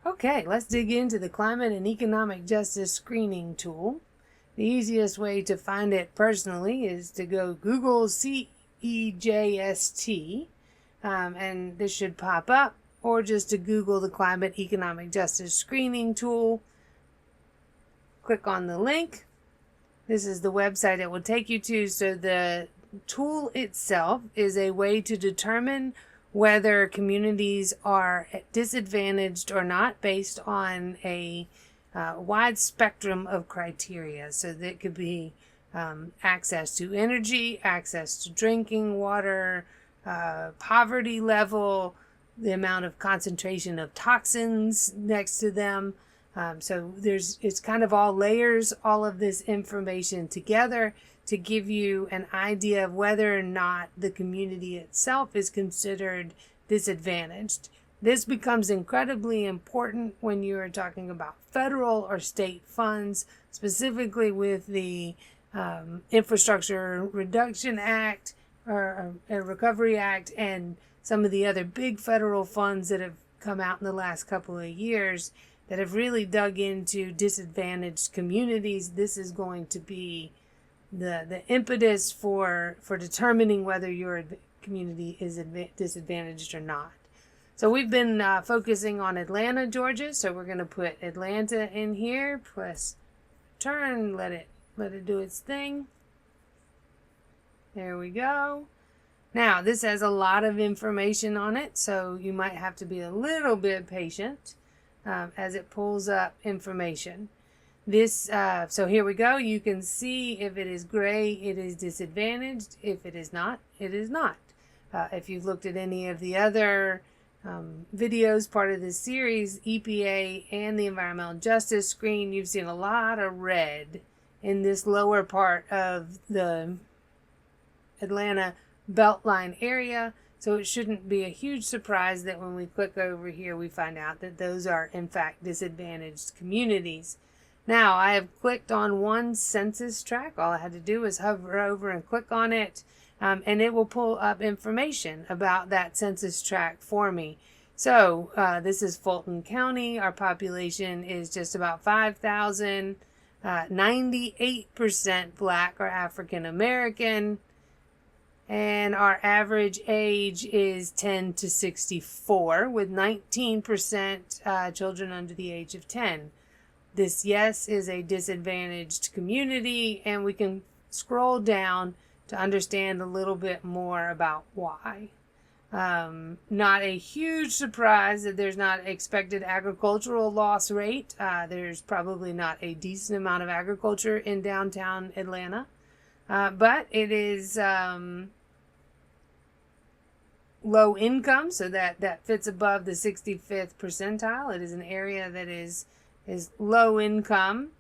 Okay, let's dig into the Climate and Economic Justice Screening Tool. The easiest way to find it personally is to go Google CEJST, and this should pop up, or just to Google the Climate Economic Justice Screening Tool. Click on the link. This is the website it will take you to. So the tool itself is a way to determine whether communities are disadvantaged or not based on a wide spectrum of criteria. So that could be access to energy, access to drinking water, poverty level, the amount of concentration of toxins next to them. So it's kind of all layers, all of this information together to give you an idea of whether or not the community itself is considered disadvantaged. This becomes incredibly important when you are talking about federal or state funds, specifically with the Infrastructure Reduction Act or Recovery Act and some of the other big federal funds that have come out in the last couple of years that have really dug into disadvantaged communities. This is going to be the impetus for determining whether your community is disadvantaged or not. So we've been focusing on Atlanta, Georgia. So we're going to put Atlanta in here, press turn, let it do its thing. There we go. Now this has a lot of information on it, so you might have to be a little bit patient as it pulls up information. So here we go. You can see if it is gray, it is disadvantaged. If it is not, it is not. If you've looked at any of the other videos, part of this series, EPA and the environmental justice screen, you've seen a lot of red in this lower part of the Atlanta Beltline area. So it shouldn't be a huge surprise that when we click over here, we find out that those are in fact disadvantaged communities. Now I have clicked on one census tract. All I had to do was hover over and click on it, and it will pull up information about that census tract for me. So this is Fulton County. Our population is just about 5,000, 98% Black or African American, and our average age is 10 to 64 with 19% children under the age of 10. This, yes, is a disadvantaged community, and we can scroll down to understand a little bit more about why. Not a huge surprise that there's not expected agricultural loss rate. There's probably not a decent amount of agriculture in downtown Atlanta, but it is low income, so that fits above the 65th percentile. It is an area that is low income.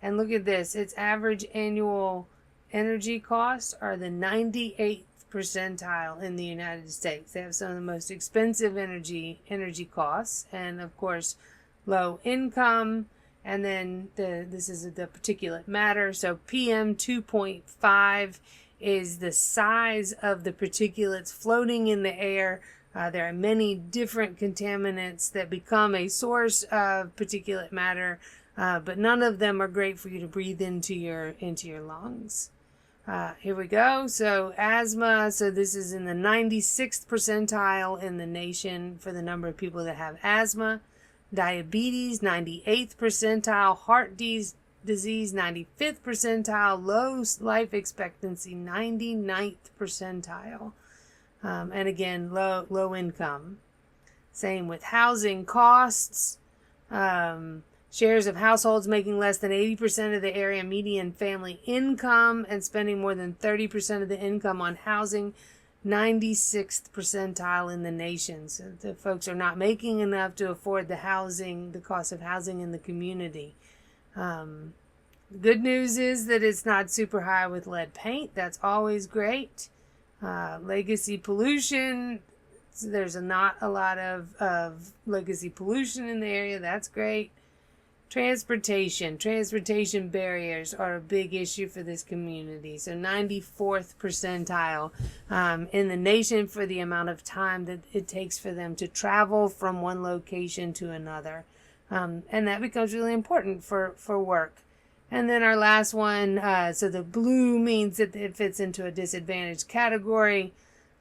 And look at this, its average annual energy costs are the 98th percentile in the United States. They have some of the most expensive energy costs, and of course low income. And then this is the particulate matter. So PM 2.5 is the size of the particulates floating in the air. There are many different contaminants that become a source of particulate matter, but none of them are great for you to breathe into your lungs. Here we go. So asthma. So this is in the 96th percentile in the nation for the number of people that have asthma. Diabetes, 98th percentile. Heart disease, 95th percentile. Low life expectancy, 99th percentile. And again, low income. Same with housing costs. Shares of households making less than 80% of the area median family income and spending more than 30% of the income on housing, 96th percentile in the nation. So the folks are not making enough to afford the cost of housing in the community. The good news is that it's not super high with lead paint. That's always great. Legacy pollution, so there's not a lot of legacy pollution in the area. That's great. Transportation barriers are a big issue for this community. So 94th percentile in the nation for the amount of time that it takes for them to travel from one location to another. And that becomes really important for work. And then our last one, so the blue means that it fits into a disadvantaged category.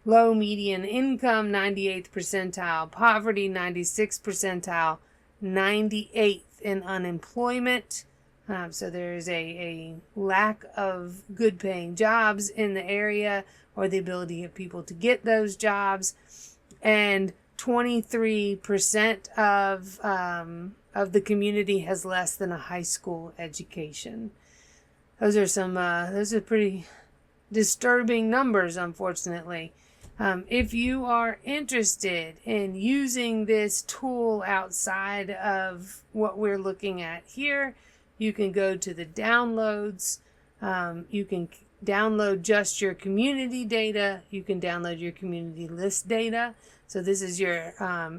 Low median income, 98th percentile. Poverty, 96th percentile. 98th in unemployment. So there's a lack of good paying jobs in the area, or the ability of people to get those jobs. And 23% of the community has less than a high school education. Those are pretty disturbing numbers, unfortunately. If you are interested in using this tool outside of what we're looking at here, you can go to the downloads. You can download just your community data. You can download your community list data. So this is your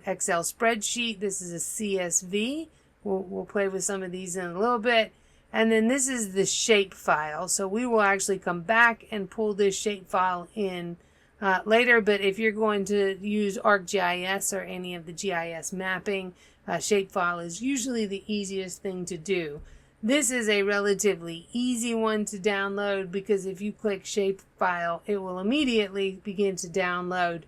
Excel spreadsheet. This is a CSV. We'll play with some of these in a little bit. And then this is the shape file. So we will actually come back and pull this shape file in later. But if you're going to use ArcGIS or any of the GIS mapping, shapefile is usually the easiest thing to do. This is a relatively easy one to download because if you click shapefile, it will immediately begin to download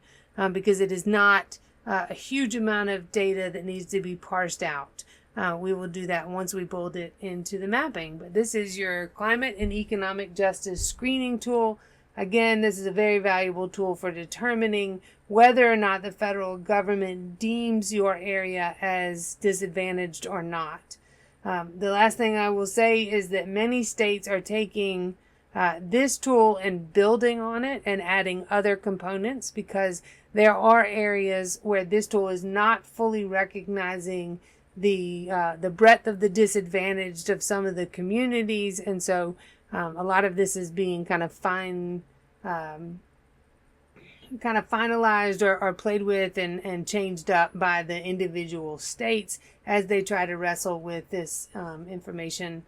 because it is not a huge amount of data that needs to be parsed out. We will do that once we build it into the mapping. But this is your climate and economic justice screening tool. Again, this is a very valuable tool for determining whether or not the federal government deems your area as disadvantaged or not. The last thing I will say is that many states are taking this tool and building on it and adding other components because there are areas where this tool is not fully recognizing the breadth of the disadvantaged of some of the communities, and so a lot of this is being kind of finalized or played with and changed up by the individual states as they try to wrestle with this information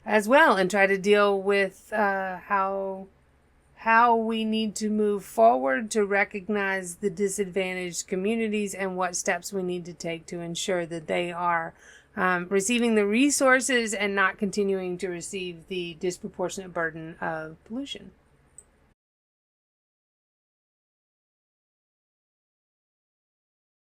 as well and try to deal with how we need to move forward to recognize the disadvantaged communities and what steps we need to take to ensure that they are receiving the resources and not continuing to receive the disproportionate burden of pollution.